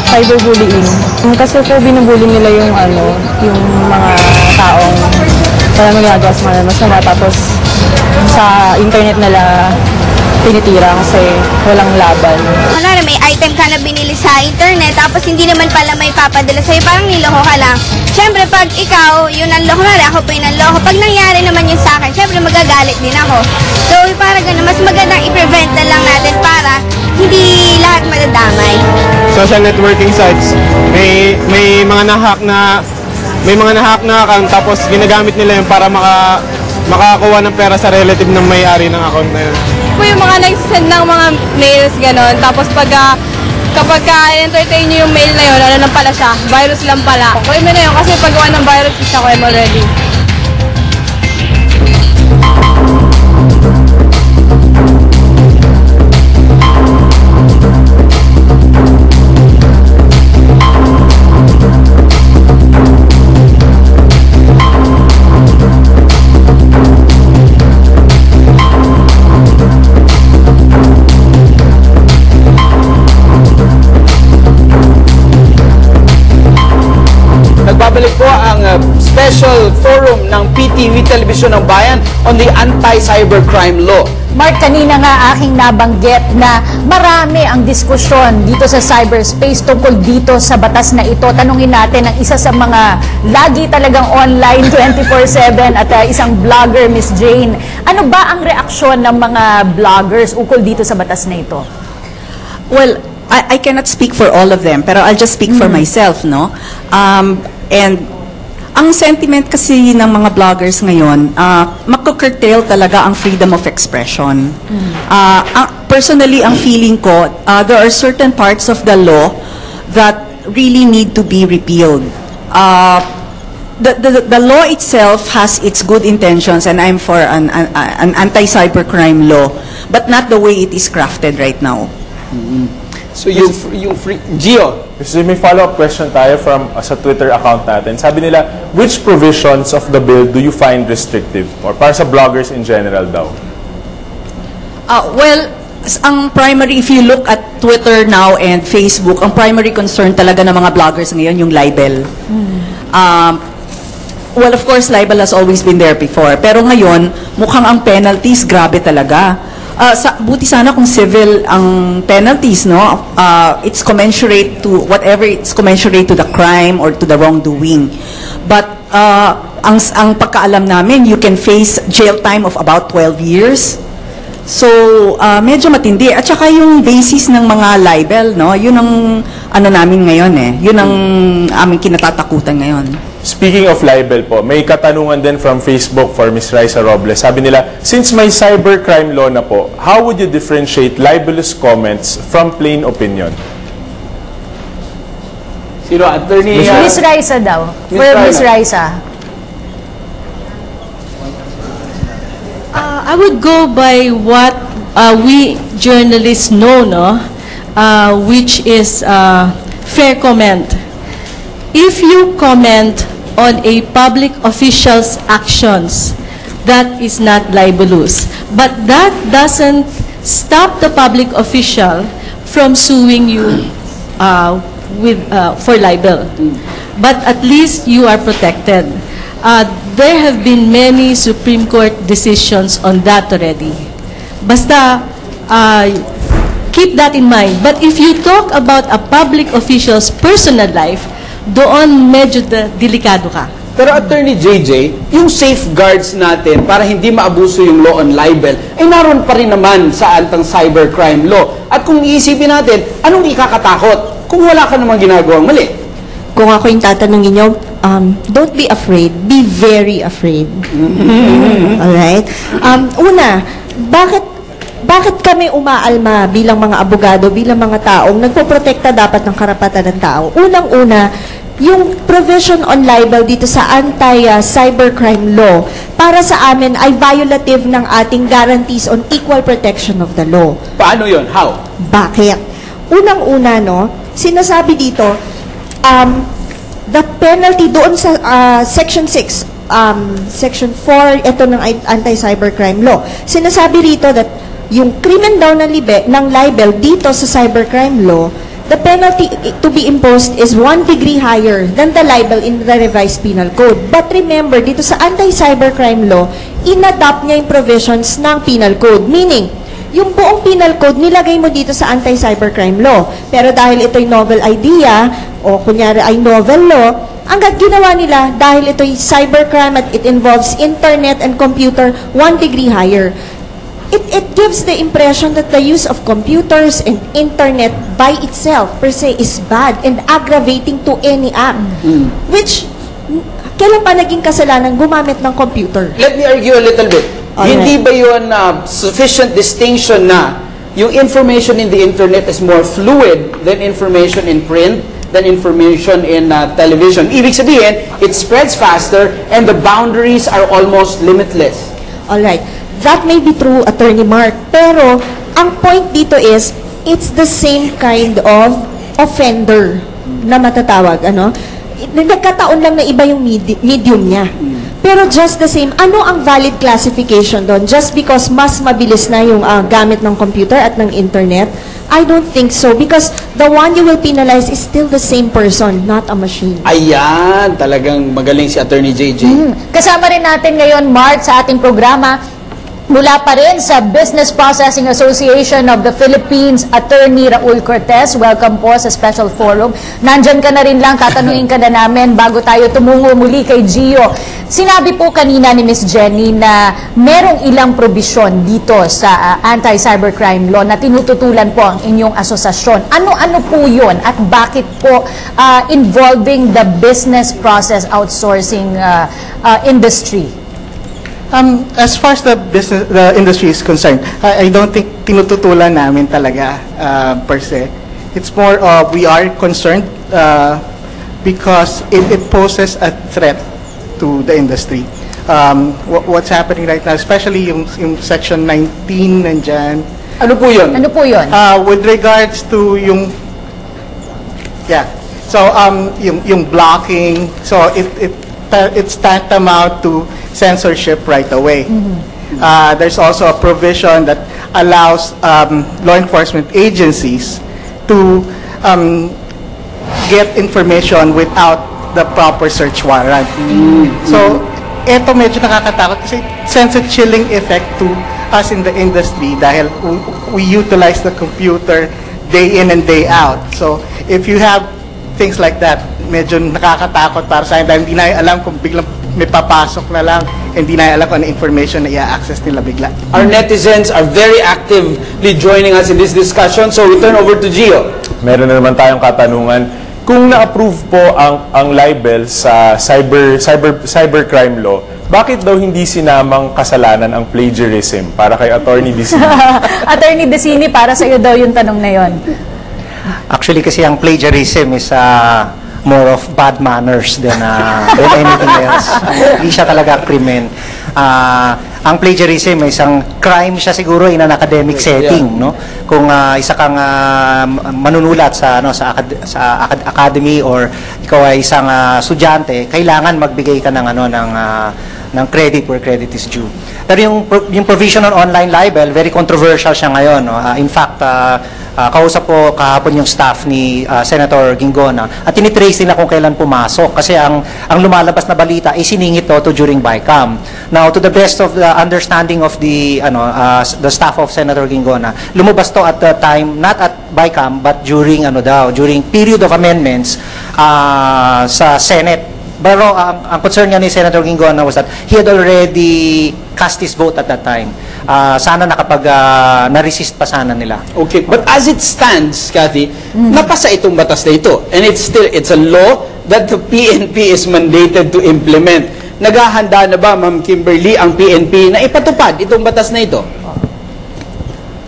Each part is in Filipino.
Cyberbullying. Kasi po binubully nila yung yung mga taong wala magagawa sa kanila masama, tapos sa internet nila tinitira kasi walang laban. Kunwari may item ka na binili sa internet tapos hindi naman pala may papadala sa'yo, parang niloko ka lang. Siyempre pag ikaw yun ang loko, ako po yun ang loko, pag nangyari naman yun sa akin, siyempre magagalit din ako. So parang gano'n, mas magandang i-prevent na lang natin para hindi lahat madadamay. Social networking sites, may mga na-hack na account, tapos ginagamit nila yun para makakuha ng pera sa relative ng may-ari ng account na yun. Po yung mga nag-send ng mga mails gano'n, tapos kapag entertain nyo yung mail na yun, ano lang pala siya, virus lang pala. Kuha mo na yun kasi paggawa ng virus, isa ko already. Nagbabalik po ang special forum ng PTV Television ng Bayan on the Anti-Cybercrime Law. Mark, kanina nga aking nabanggit na marami ang diskusyon dito sa cyberspace tungkol dito sa batas na ito. Tanungin natin ang isa sa mga lagi talagang online 24/7 at isang vlogger, Miss Jane. Ano ba ang reaksyon ng mga vloggers ukol dito sa batas na ito? Well, I cannot speak for all of them, pero I'll just speak for myself, no? And ang sentiment kasi ng mga bloggers ngayon, magko-curtail talaga ang freedom of expression. Personally, ang feeling ko, there are certain parts of the law that really need to be repealed. The law itself has its good intentions, and I'm for an anti-cybercrime law, but not the way it is crafted right now. So yung free... Gio? Kasi may follow-up question tayo from sa Twitter account natin. Sabi nila, which provisions of the bill do you find restrictive? Or para sa bloggers in general daw? Well, ang primary, if you look at Twitter now and Facebook, ang primary concern talaga ng mga bloggers ngayon, yung libel. Well, of course, libel has always been there before. Pero ngayon, mukhang ang penalties, grabe talaga. Buti sana kung civil ang penalties, no? It's commensurate to whatever, it's commensurate to the crime or to the wrongdoing. But ang pagkaalam namin, you can face jail time of about 12 years. So, medyo matindi. At saka yung basis ng mga libel, no? Yun ang ano namin ngayon eh. Yun ang aming kinatatakutan ngayon. Speaking of libel po, may katanungan din from Facebook for Ms. Raisa Robles. Sabi nila, since may cybercrime law na po, how would you differentiate libelous comments from plain opinion? Sino? Attorney... Miss Raisa daw. For Miss Raisa. I would go by what we journalists know, no? Which is fair comment. If you comment on a public official's actions, that is not libelous. But that doesn't stop the public official from suing you for libel. But at least you are protected. There have been many Supreme Court decisions on that already. Basta, keep that in mind. But if you talk about a public official's personal life, doon medyo delikado ka. Pero Attorney JJ, yung safeguards natin para hindi maabuso yung law on libel, ay naroon pa rin naman sa anti-cybercrime law. At kung iisipin natin, anong ikakatakot kung wala ka namang ginagawang mali? Kung ako yung tatanungin nyo, don't be afraid. Be very afraid. Alright? Una, bakit kami umaalma bilang mga abogado, bilang mga taong nagpoprotekta dapat ng karapatan ng tao? Unang-una, yung provision on libel dito sa anti-cybercrime law, para sa amin ay violative ng ating guarantees on equal protection of the law. Paano yon? How? Bakit? Unang-una, no, sinasabi dito, the penalty doon sa Section 6, Section 4, ito ng anti-cybercrime law, sinasabi rito that yung crimen daw ng libel dito sa cybercrime law, the penalty to be imposed is 1 degree higher than the libel in the revised penal code. But remember, dito sa anti-cybercrime law, inadopt niya yung provisions ng penal code. Meaning, yung buong penal code, nilagay mo dito sa anti-cybercrime law. Pero dahil ito'y novel idea, o kunyari ay novel law, ang ginawa nila, dahil ito'y cybercrime at it involves internet and computer, 1 degree higher. It gives the impression that the use of computers and internet by itself per se is bad and aggravating to any act. Which, kailan pa naging kasalanan gumamit ng computer? Let me argue a little bit. Alright. Hindi ba yun sufficient distinction na yung information in the internet is more fluid than information in print, than information in television? Ibig sabihin, it spreads faster and the boundaries are almost limitless. Alright. That may be true, Attorney Mark. Pero, ang point dito is, it's the same kind of offender na matatawag, ano? Nagkataon lang na iba yung medium niya. Pero just the same, ano ang valid classification doon? Just because mas mabilis na yung gamit ng computer at ng internet? I don't think so. Because the one you will penalize is still the same person, not a machine. Ayan, talagang magaling si Attorney JJ. Kasama rin natin ngayon, Mark, sa ating programa, mula pa rin sa Business Processing Association of the Philippines, Attorney Raul Cortez. Welcome po sa Special Forum. Nandyan ka na rin lang, tatanungin ka na namin bago tayo tumungo muli kay Gio. Sinabi po kanina ni Ms. Jenny na merong ilang probisyon dito sa anti-cybercrime law na tinututulan po ang inyong asosasyon. Ano-ano po yun at bakit po involving the business process outsourcing industry? As far as the industry is concerned, I don't think tinututulan namin talaga per se. It's more of we are concerned because it poses a threat to the industry. What's happening right now, especially yung Section 19 nandyan. Ano po yun? Ano po yun? With regards to yung yung blocking, so it's tantamount to censorship right away. There's also a provision that allows law enforcement agencies to get information without the proper search warrant. So, eto medyo nakakatakot kasi sends a chilling effect to us in the industry dahil we utilize the computer day in and day out. So, if you have things like that, medyo nakakatakot para sa akin dahil hindi na alam kung biglang may papasok na lang, hindi na alam kung ano information na i-access nila bigla. Our netizens are very actively joining us in this discussion, so we turn over to Gio. Meron na naman tayong katanungan. Kung na-approve po ang libel sa cybercrime law, bakit daw hindi sinamang kasalanan ang plagiarism para kay Attorney Dicini? Attorney Dicini, para sa iyo daw yung tanong na yon. Actually, kasi ang plagiarism is more of bad manners than anything else. Hindi siya talaga krimen. Ang plagiarism ay isang crime siya siguro in an academic setting, no? Kung isa kang manunulat sa academy or ikaw ay isang estudyante, kailangan magbigay ka ng credit where credit is due. Pero yung provision on online libel, very controversial siya ngayon, no? In fact, kausap po kahapon yung staff ni Senator Ginggona at tinitrace nila kung kailan pumasok kasi ang lumalabas na balita ay siningit to during BICAM. Now, to the best of the understanding of the staff of Senator Ginggona, lumabas to at the time, not at BICAM, but during during period of amendments sa Senate. Pero ang concern nga ni Senator Ginggona was that he had already cast his vote at that time. Sana na-resist pa sana nila. Okay, but as it stands, Kathy, napasa itong batas na ito. And it's a law that the PNP is mandated to implement. Naghahanda na ba, Ma'am Kimberly, ang PNP na ipatupad itong batas na ito?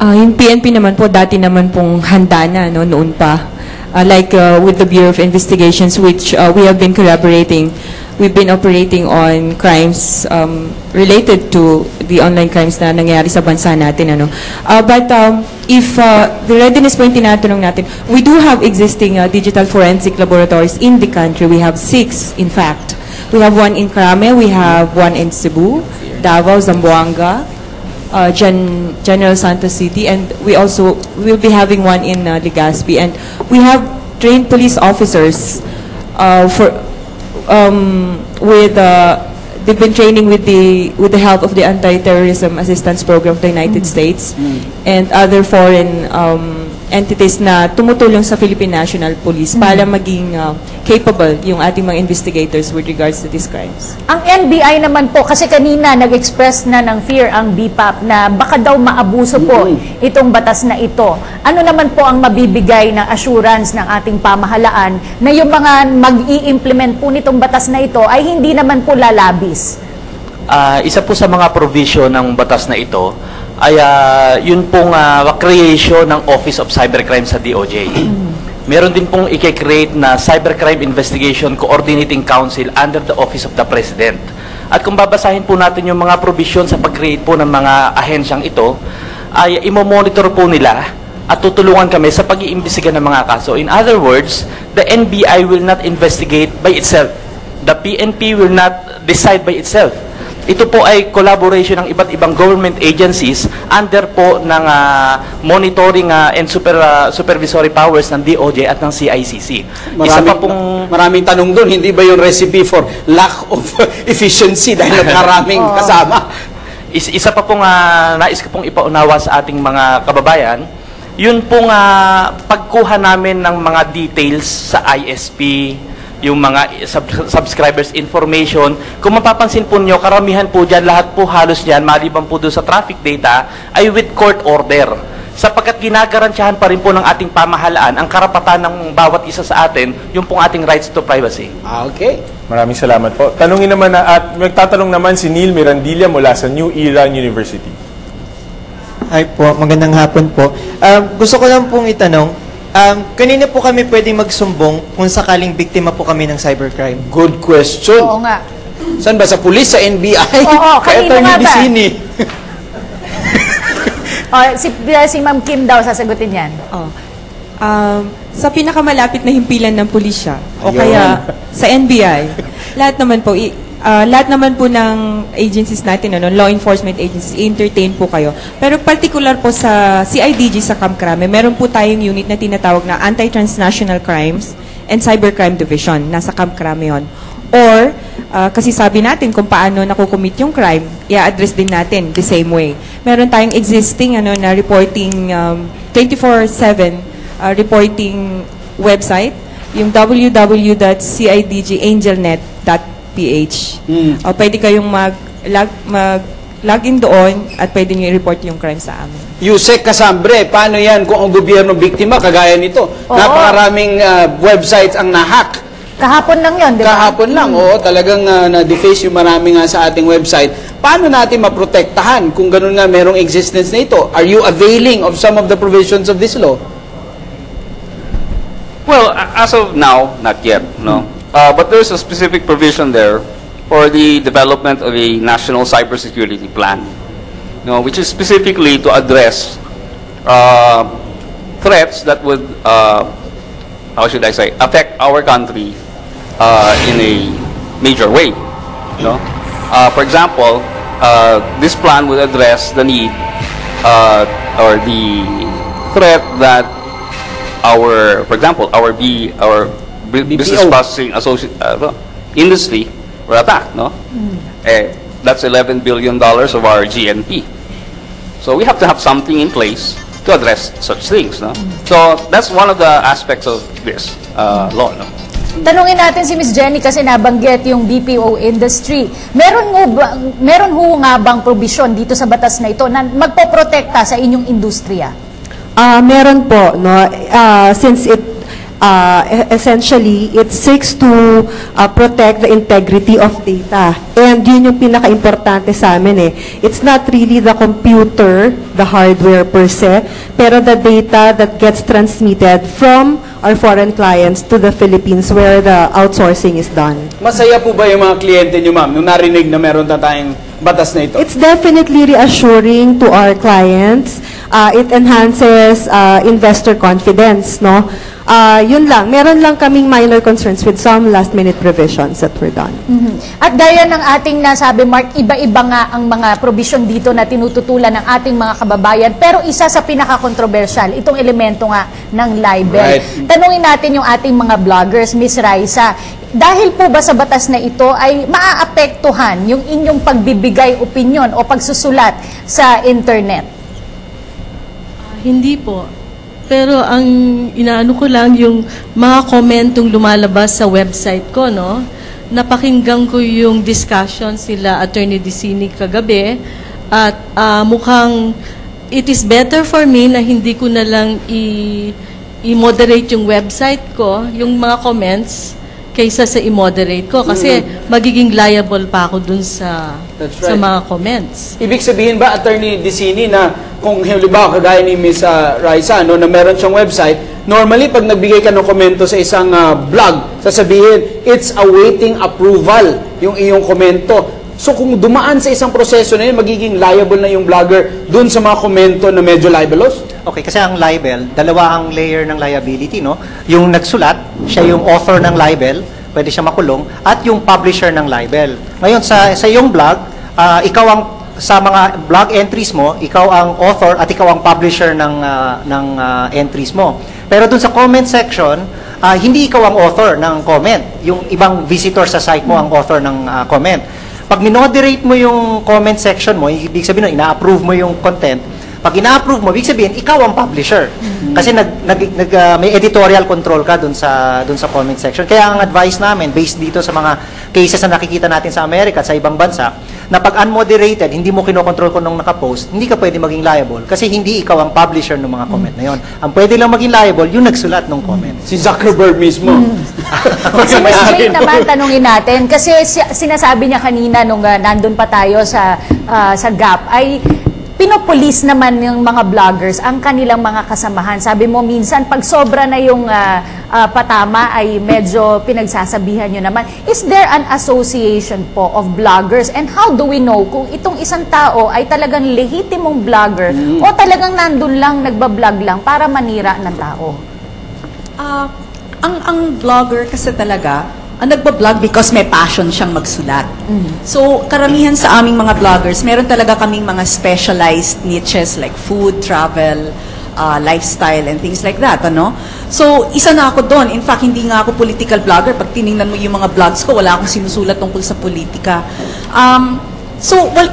Yung PNP naman po, dati naman pong handa na, noon pa. With the Bureau of Investigations, which we have been collaborating. We've been operating on crimes related to the online crimes na nangyayari sa bansa natin. If the readiness po yung tinatanong natin, we do have existing digital forensic laboratories in the country. We have 6, in fact. We have one in Crame, we have one in Cebu, Davao, Zamboanga, General Santos City, and we also will be having one in Legazpi, and we have trained police officers they've been training with the help of the Anti-Terrorism Assistance Program of the United States and other foreign entities na tumutulong sa Philippine National Police para maging capable yung ating mga investigators with regards to these crimes. Ang NBI naman po, kasi kanina nag-express na ng fear ang BPAP na baka daw maabuso po itong batas na ito. Ano naman po ang mabibigay na assurance ng ating pamahalaan na yung mga mag-i-implement po nitong batas na ito ay hindi naman po lalabis? Isa po sa mga provision ng batas na ito ay yun pong creation ng Office of Cybercrime sa DOJ. Meron din pong i-create na Cybercrime Investigation Coordinating Council under the Office of the President. At kung babasahin po natin yung mga provision sa pag-create po ng mga ahensyang ito, ay imo-monitor po nila at tutulungan kami sa pag-iimbestiga ng mga kaso. In other words, the NBI will not investigate by itself. The PNP will not decide by itself. Ito po ay collaboration ng iba't ibang government agencies under po ng monitoring and supervisory powers ng DOJ at ng CICC. Maraming tanong doon, hindi ba yung recipe for lack of efficiency dahil nagkaraming kasama? Isa pa pong nais ko pong ipaunawa sa ating mga kababayan, yun pong pagkuha namin ng mga details sa ISP, yung mga subscribers information. Kung mapapansin po nyo, karamihan po dyan, lahat po halos dyan, maliban po doon sa traffic data, ay with court order. Sapagkat ginagarantiyahan pa rin po ng ating pamahalaan ang karapatan ng bawat isa sa atin, yung pong ating rights to privacy. Okay. Maraming salamat po. Tanungin naman at magtatanong naman si Neil Mirandilla mula sa New Era University. Hi po, magandang hapon po. Gusto ko lang pong itanong, kanina po kami pwedeng magsumbong kung sakaling biktima po kami ng cybercrime? Good question. Oo nga. Saan ba? Sa police? Sa NBI? Oo, kanino nga ba? Si Ma'am Kim daw sasagutin yan. Sa pinakamalapit na himpilan ng pulisya o kaya sa NBI, lahat naman po ng agencies natin, law enforcement agencies, entertain po kayo. Pero particular po sa CIDG sa Camp Crame, meron po tayong unit na tinatawag na Anti-Transnational Crimes and Cybercrime Division. Nasa Camp Crame yun. Or, kasi sabi natin kung paano nakukumit yung crime, i-address din natin the same way. Meron tayong existing na reporting 24/7 reporting website, yung www.cidgangelnet.ph. Pwede kayong mag-login doon at pwede nyo i-report yung crime sa amin. Yusek Casambre, paano yan kung ang gobyerno biktima kagaya nito? Napakaraming websites ang nahack. Kahapon lang yun, di ba? Kahapon lang, talagang na-deface yung marami nga sa ating website. Paano natin maprotektahan kung ganun nga merong existence na ito? Are you availing of some of the provisions of this law? Well, as of now, not yet, no. But there's a specific provision there for the development of a national cybersecurity plan, which is specifically to address threats that would, how should I say, affect our country in a major way. For example, this plan would address the need or the threat that for example, our business processing industry were attacked, that's $11 billion of our GNP. So we have to have something in place to address such things, So that's one of the aspects of this law, Tanungin natin si Ms. Jenny kasi nabanggit yung BPO industry. Meron ho nga bang provision dito sa batas na ito na magpoprotekta sa inyong industriya? Meron po, since it essentially it seeks to protect the integrity of data, and yun yung pinaka-importante sa amin It's not really the computer, the hardware per se, pero the data that gets transmitted from our foreign clients to the Philippines where the outsourcing is done. Masaya po ba yung mga kliyente nyo, ma'am, nung narinig na meron na tayong batas na ito? It's definitely reassuring to our clients. It enhances investor confidence, no? Yun lang. Meron lang kaming minor concerns with some last-minute provisions that were done. At gaya ng ating nasabi, Mark, iba-iba nga ang mga provision dito na tinututulan ng ating mga kababayan. Pero isa sa pinaka-controversial, itong elemento nga ng libel. Right. Tanungin natin yung ating mga vloggers, Miss Raisa, dahil po ba sa batas na ito ay maaapektuhan yung inyong pagbibigay opinyon o pagsusulat sa internet? Hindi po. Pero ang inaano ko lang yung mga komentong lumalabas sa website ko, no? Napakinggan ko yung discussion sila Attorney Dicini kagabi at mukhang it is better for me na hindi ko na lang i-moderate yung website ko, yung mga comments, kaysa sa i-moderate ko kasi magiging liable pa ako dun sa sa mga comments. Ibig sabihin ba, Attorney Dicini, na kung halimbawa kagaya ni Ms. Raisa, no, na meron siyang website, normally pag nagbigay ka ng komento sa isang blog, sasabihin, it's awaiting approval yung iyong komento. So kung dumaan sa isang proseso na yun, magiging liable na yung blogger dun sa mga komento na medyo libelous? Okay, kasi ang libel, dalawa ang layer ng liability, no? Yung nagsulat, siya yung author ng libel, pwede siya makulong, at yung publisher ng libel. Ngayon, sa iyong blog, ikaw ang, sa mga blog entries mo, ikaw ang author at ikaw ang publisher ng entries mo. Pero dun sa comment section, hindi ikaw ang author ng comment. Yung ibang visitor sa site mo ang author ng comment. Pag minoderate mo yung comment section mo, ibig sabihin, ina-approve mo yung content, pag ina-approve mo, ibig sabihin, ikaw ang publisher. Kasi may editorial control ka dun sa comment section. Kaya ang advice namin, based dito sa mga cases na nakikita natin sa Amerika at sa ibang bansa, na pag unmoderated, hindi mo kinokontrol kung nung nakapost, hindi ka pwede maging liable kasi hindi ikaw ang publisher ng mga comment na yon. Ang pwede lang maging liable, yung nagsulat ng comment. Si Zuckerberg mismo. Si Ms. Jane naman, tanungin natin, kasi sinasabi niya kanina nung nandun pa tayo sa GAP, ay pinopolice naman yung mga vloggers ang kanilang mga kasamahan. Sabi mo, minsan, pag sobra na yung patama, ay medyo pinagsasabihan nyo naman. Is there an association po of vloggers? And how do we know kung itong isang tao ay talagang lehitimong vlogger o talagang nandun lang, nagbablog lang para manira ng tao? Ang vlogger kasi talaga, nagbablog because may passion siyang magsulat. So, karamihan sa aming mga vloggers, meron talaga kaming mga specialized niches like food, travel, lifestyle, and things like that, ano? So, isa na ako doon. In fact, hindi nga ako political vlogger. Pag tiningnan mo yung mga vlogs ko, wala akong sinusulat tungkol sa politika.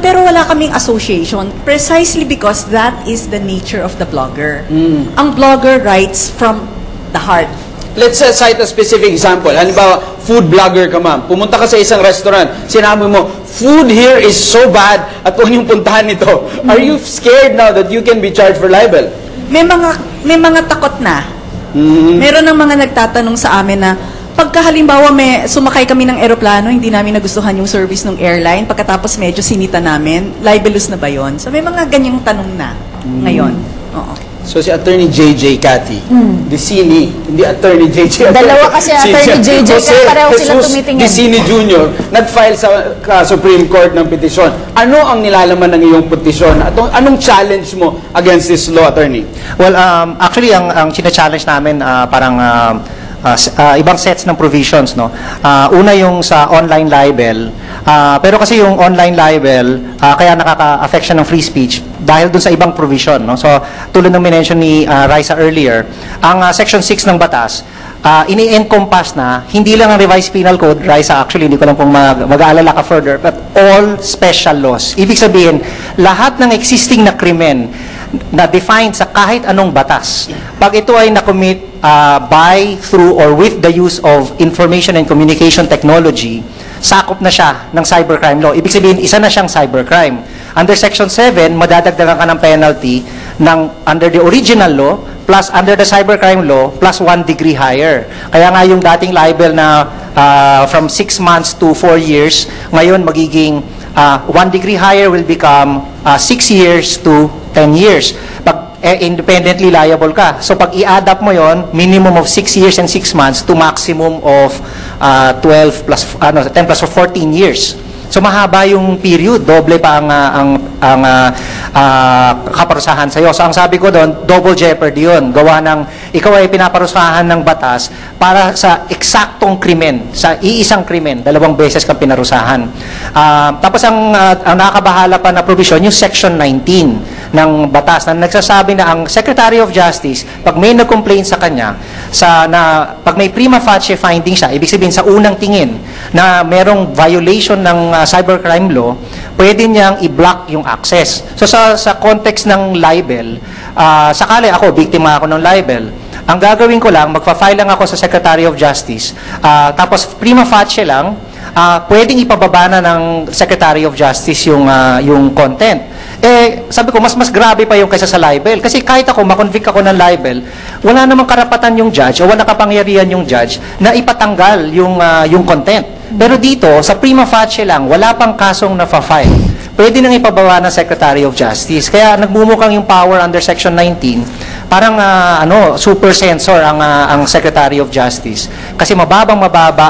Pero wala kaming association precisely because that is the nature of the blogger. Ang blogger writes from the heart. Let's cite a specific example. Halimbawa, food blogger ka, ma'am. Pumunta ka sa isang restaurant. Sinabi mo, food here is so bad at kung yung puntahan nito. Are you scared now that you can be charged for libel? May mga takot na. Meron ng mga nagtatanong sa amin na pagka halimbawa sumakay kami ng eroplano, hindi namin nagustuhan yung service ng airline, pagkatapos medyo sinita namin, libelous na ba yun? So may mga ganyang tanong na ngayon. Oo. So si Attorney JJ Cathy, Dicini, hindi Attorney JJ. Dalawa kasi Attorney JJ, kaya pareho sila tumitingin. Dicini Jr., nag-file sa Supreme Court ng petisyon. Ano ang nilalaman ng iyong petisyon? Anong challenge mo against this law, Attorney? Well, actually, ang china-challenge namin parang ibang sets ng provisions, no? Una yung sa online libel. Pero kasi yung online libel, kaya nakaka-affect siya ng free speech dahil dun sa ibang provision, no? So, tulad ng minention ni Raisa earlier, ang Section 6 ng batas, ini-encompass na, hindi lang ang revised penal code, Raisa, actually, hindi ko lang kung mag-aalala ka further, but all special laws. Ibig sabihin, lahat ng existing na krimen na defined sa kahit anong batas, pag ito ay na-commit by, through, or with the use of information and communication technology, sakop na siya ng cybercrime law. Ibig sabihin, isa na siyang cybercrime. Under Section 7, madadagdagan ka ng penalty under the original law plus under the cybercrime law plus 1 degree higher. Kaya nga yung dating libel na from 6 months to 4 years, ngayon magiging 1 degree higher will become 6 years to 10 years. Pag independently liable ka. So pag i-add up mo yon, minimum of 6 years and 6 months to maximum of 10 plus 14 years. So mahaba yung period, doble pa ang kaparusahan sa iyo. So ang sabi ko doon, double jeopardy yun. Gawa ng ikaw ay pinaparusahan ng batas para sa eksaktong krimen, sa iisang krimen, 2 beses kang pinarusahan. Tapos ang nakakabahala pa na provision, yung Section 19 ng batas na nagsasabi na ang Secretary of Justice, pag may nag-complain sa kanya, pag may prima facie finding siya, ibig sabihin sa unang tingin na merong violation ng cybercrime law, pwede niyang i-block yung access. So sa context ng libel, sakali ako, biktima ako ng libel, ang gagawin ko lang, magpa-file lang ako sa Secretary of Justice, tapos prima facie lang, pwedeng ipababa na ng Secretary of Justice yung content. Sabi ko, mas grabe pa yung kaysa sa libel. Kasi kahit ako, makonvict ako ng libel, wala namang karapatan yung judge o wala kapangyarihan yung judge na ipatanggal yung content. Pero dito, sa prima facie lang, wala pang kasong na-file. Pwede nang ipababa ng Secretary of Justice. Kaya nagmumukhang yung power under Section 19, parang super censor ang Secretary of Justice. Kasi mababa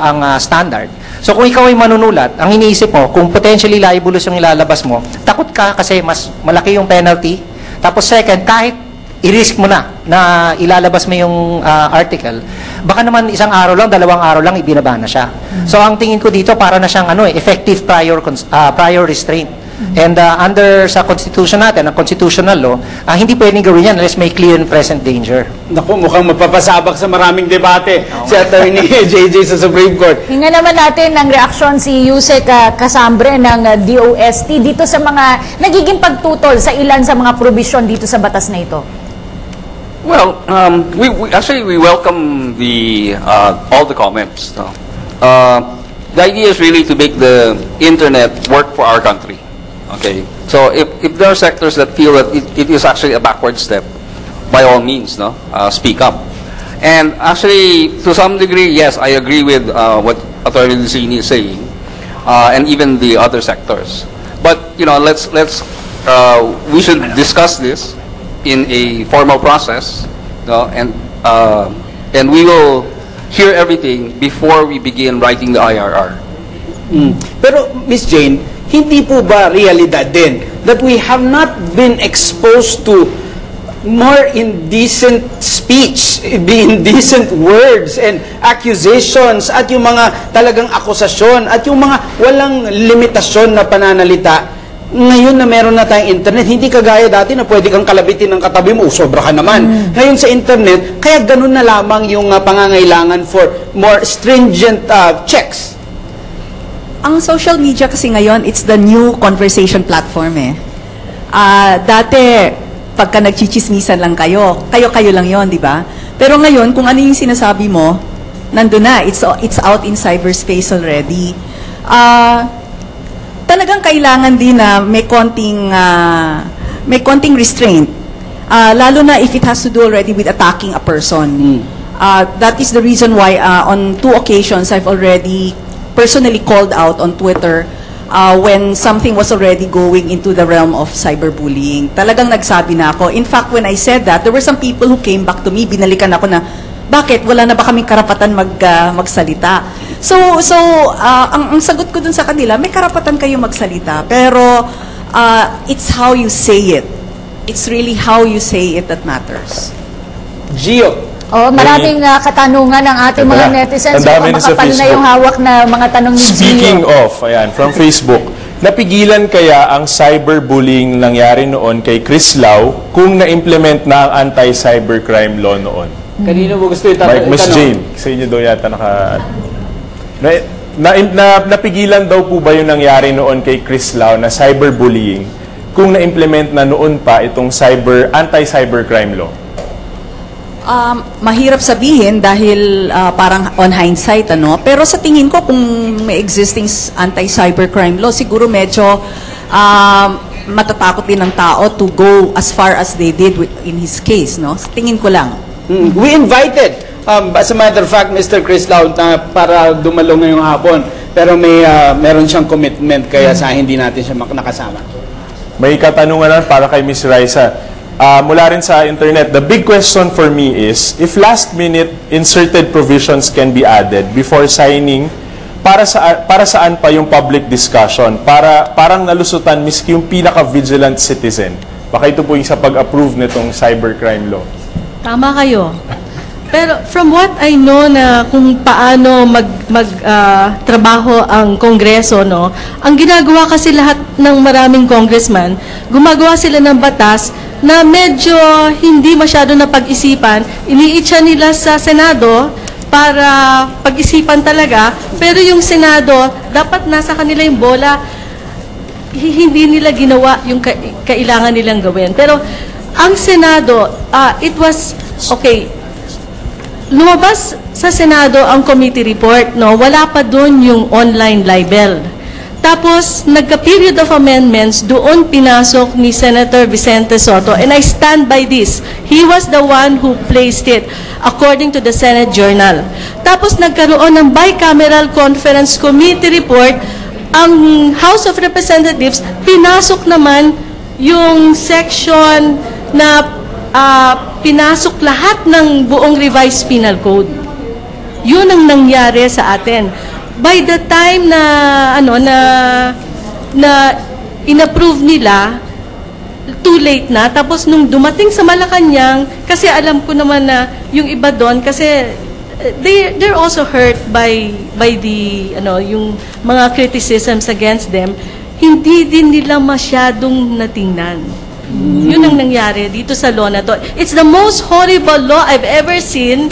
ang standard. So kung ikaw ay manunulat, ang iniisip mo, kung potentially libelous yung ilalabas mo, takot ka kasi mas malaki yung penalty. Tapos second, kahit i-risk mo na ilalabas mo yung article, baka naman 1 araw lang, 2 araw lang, ibinaba na siya. So ang tingin ko dito, para na siyang effective prior restraint. And under sa constitution natin, ang constitutional law, hindi pwedeng gawin yan unless may clear and present danger. Naku, mukhang mapapasabak sa maraming debate si Attorney JJ sa Supreme Court. Hinga naman natin ng reaksyon si Yusek Casambre ng DOST dito sa mga nagiging pagtutol sa ilan sa mga probisyon dito sa batas na ito. Well, we welcome all the comments. No? The idea is really to make the internet work for our country. Okay, so if there are sectors that feel that it is actually a backward step, by all means, speak up. And actually, to some degree, yes, I agree with what Attorney Lucini is saying, and even the other sectors. But we should discuss this in a formal process, and we will hear everything before we begin writing the IRR. Pero Ms. Jane, hindi po ba realidad din that we have not been exposed to more indecent speech, indecent words and accusations at yung mga talagang akusasyon at yung mga walang limitasyon na pananalita ngayon na meron na tayong internet, hindi kagaya dati na pwede kang kalabitin ng katabi mo, sobra ka naman. Ngayon sa internet, kaya ganun na lamang yung pangangailangan for more stringent checks. Ang social media kasi ngayon, it's the new conversation platform Dati, pagka nagchichismisan lang kayo lang yon, di ba? Pero ngayon, kung ano yung sinasabi mo, nandun na, it's out in cyberspace already. Talagang kailangan din na may konting restraint. Lalo na if it has to do already with attacking a person. That is the reason why on 2 occasions, I've already personally called out on Twitter when something was already going into the realm of cyberbullying. Talagang nagsabi na ako. In fact, when I said that, there were some people who came back to me, binalikan ako na, bakit? Wala na ba kaming karapatan magsalita? So ang sagot ko dun sa kanila, may karapatan kayo magsalita, pero it's how you say it. It's really how you say it that matters. Gio. Maraming katanungan ng ating mga netizens. Makapal na yung hawak na mga tanong ni Gio. Speaking of, ayan, from Facebook, napigilan kaya ang cyberbullying nangyari noon kay Chris Lau kung na-implement na ang anti-cybercrime law noon? Kanino mo gusto itanong? Miss Jane, sa inyo daw yata napigilan daw po ba yung nangyari noon kay Chris Lau na cyberbullying kung na-implement na noon pa itong anti-cybercrime law? Mahirap sabihin dahil parang on hindsight, pero sa tingin ko kung may existing anti-cybercrime law, siguro medyo matatakot din ng tao to go as far as they did in his case, Sa tingin ko lang. We invited, as a matter of fact, Mr. Chris Lau para dumalo ngayong hapon, pero meron siyang commitment kaya sa hindi natin siya nakasama. May katanungan para kay Ms. Raisa. Mula rin sa internet, the big question for me is, if last-minute inserted provisions can be added before signing, para saan pa yung public discussion? Parang nalusutan miski yung pinaka-vigilant citizen. Baka ito po yung sa pag-approve nitong cybercrime law. Tama kayo. Pero from what I know na kung paano trabaho ang Kongreso, no, ang ginagawa kasi lahat ng maraming congressman, gumagawa sila ng batas na medyo hindi masyado na pag-isipan, iniitsa nila sa Senado para pag-isipan talaga, pero yung Senado, dapat nasa kanila yung bola, hindi nila ginawa yung kailangan nilang gawin. Pero ang Senado, it was, okay, lumabas sa Senado ang committee report, no? Wala pa doon yung online libel. Tapos, nagka-period of amendments, doon pinasok ni Senator Vicente Soto. And I stand by this. He was the one who placed it according to the Senate Journal. Tapos, nagkaroon ng bicameral conference committee report. Ang House of Representatives, pinasok naman yung section na pinasok lahat ng buong revised penal code. Yun ang nangyari sa atin. By the time na inapprove nila, too late na. Tapos nung dumating sa Malacanang, kasi alam ko naman na yung iba doon, kasi they're also hurt by the yung mga criticisms against them, hindi din nila masyadong natingnan. Yun ang nangyari dito sa law na to. It's the most horrible law I've ever seen,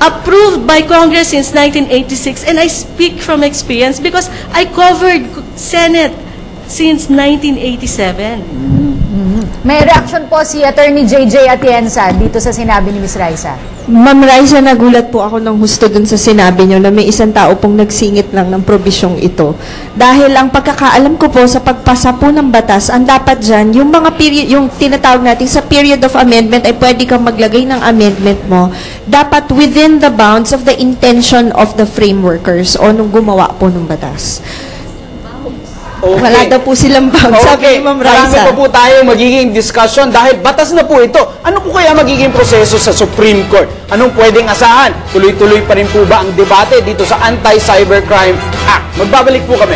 approved by Congress since 1986, and I speak from experience because I covered Senate since 1987. May reaction po si Attorney JJ Atienza dito sa sinabi ni Ms. Raisa. Ma'am Raisa, nagulat po ako ng husto dun sa sinabi nyo na may isang tao pong nagsingit lang ng probisyong ito. Dahil ang pagkakaalam ko po sa pagpasa po ng batas, ang dapat dyan, yung mga period, yung tinatawag natin sa period of amendment ay pwede kang maglagay ng amendment mo, dapat within the bounds of the intention of the frameworkers o nung gumawa po ng batas. Okay. Wala daw po silang bounds, sabi ni Ma'am Raisa. Marami pa po tayo magiging discussion dahil batas na po ito. Ano po kaya magiging proseso sa Supreme Court? Anong pwedeng asahan? Tuloy-tuloy pa rin po ba ang debate dito sa Anti-Cybercrime Act? Magbabalik po kami.